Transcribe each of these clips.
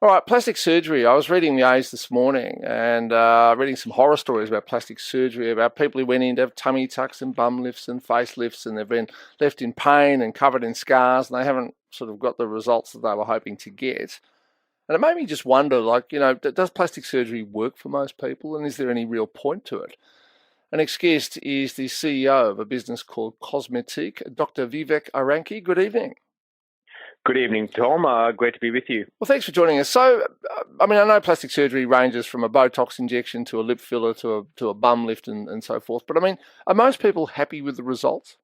All right, plastic surgery. I was reading the A's this morning and reading some horror stories about plastic surgery, about people who went in to have tummy tucks and bum lifts and face lifts, and they've been left in pain and covered in scars, and they haven't sort of got the results that they were hoping to get. And it made me just wonder, like, does plastic surgery work for most people, and is there any real point to it? Our next guest is the CEO of a business called Cosmetique, Dr Vivek Eranki. Good evening. Good evening, Tom. Great to be with you. Well, thanks for joining us. So, I know plastic surgery ranges from a Botox injection to a lip filler to a bum lift and so forth. But are most people happy with the results?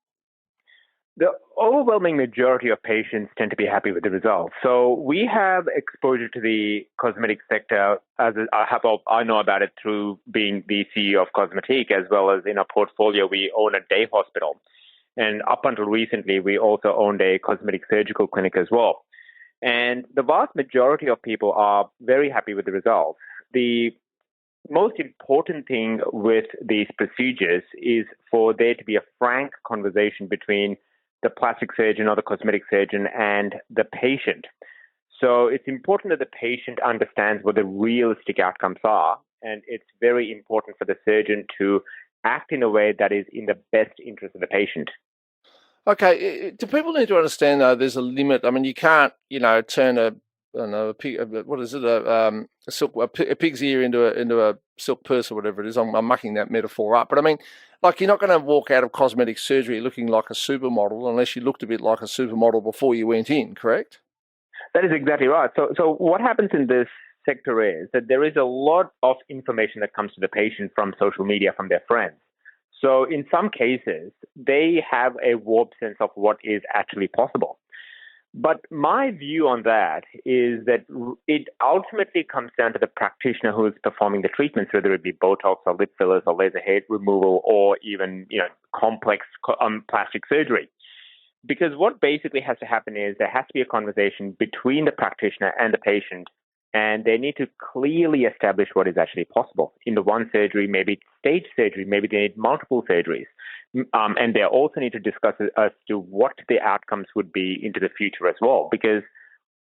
The overwhelming majority of patients tend to be happy with the results. So we have exposure to the cosmetic sector I know about it through being the CEO of Cosmetique, as well as in our portfolio, we own a day hospital. And up until recently, we also owned a cosmetic surgical clinic as well. And the vast majority of people are very happy with the results. The most important thing with these procedures is for there to be a frank conversation between the plastic surgeon or the cosmetic surgeon and the patient. So it's important that the patient understands what the realistic outcomes are. And it's very important for the surgeon to act in a way that is in the best interest of the patient. Okay, do people need to understand though? There's a limit. You can't, turn a pig, what is it, a pig's ear into a silk purse or whatever it is. I'm mucking that metaphor up, but you're not going to walk out of cosmetic surgery looking like a supermodel unless you looked a bit like a supermodel before you went in, correct? That is exactly right. So what happens in this sector is that there is a lot of information that comes to the patient from social media, from their friends. So in some cases, they have a warped sense of what is actually possible. But my view on that is that it ultimately comes down to the practitioner who is performing the treatments, whether it be Botox or lip fillers or laser hair removal or even complex plastic surgery. Because what basically has to happen is there has to be a conversation between the practitioner and the patient, and they need to clearly establish what is actually possible. In the one surgery, maybe stage surgery, maybe they need multiple surgeries. And they also need to discuss as to what the outcomes would be into the future as well, because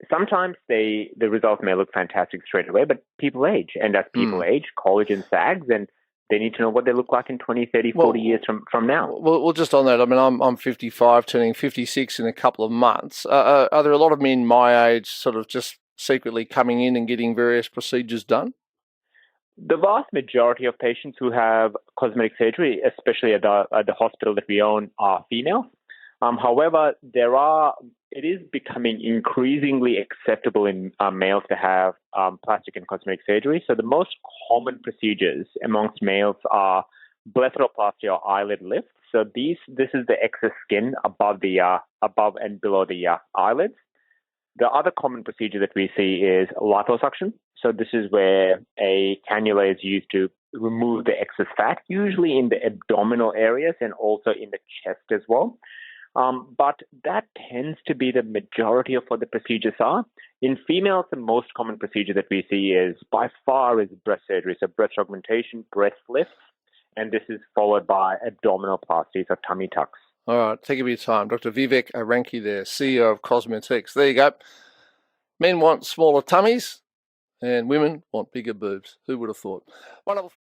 sometimes the results may look fantastic straight away, but people age. And as people age, collagen sags, and they need to know what they look like in 20, 30, 40 years from now. Well, just on that, I'm 55, turning 56 in a couple of months. Are there a lot of men my age sort of just secretly coming in and getting various procedures done? The vast majority of patients who have cosmetic surgery, especially at the hospital that we own, are female. However, it is becoming increasingly acceptable in males to have plastic and cosmetic surgery. So the most common procedures amongst males are blepharoplasty or eyelid lift. So this is the excess skin above and below the eyelids. The other common procedure that we see is liposuction. So this is where a cannula is used to remove the excess fat, usually in the abdominal areas and also in the chest as well. But that tends to be the majority of what the procedures are. In females, the most common procedure that we see is by far is breast surgery. So breast augmentation, breast lifts, and this is followed by abdominoplasties or tummy tucks. All right, thank you for your time. Dr. Vivek Eranki there, CEO of Cosmetiques. There you go. Men want smaller tummies and women want bigger boobs. Who would have thought? Wonderful.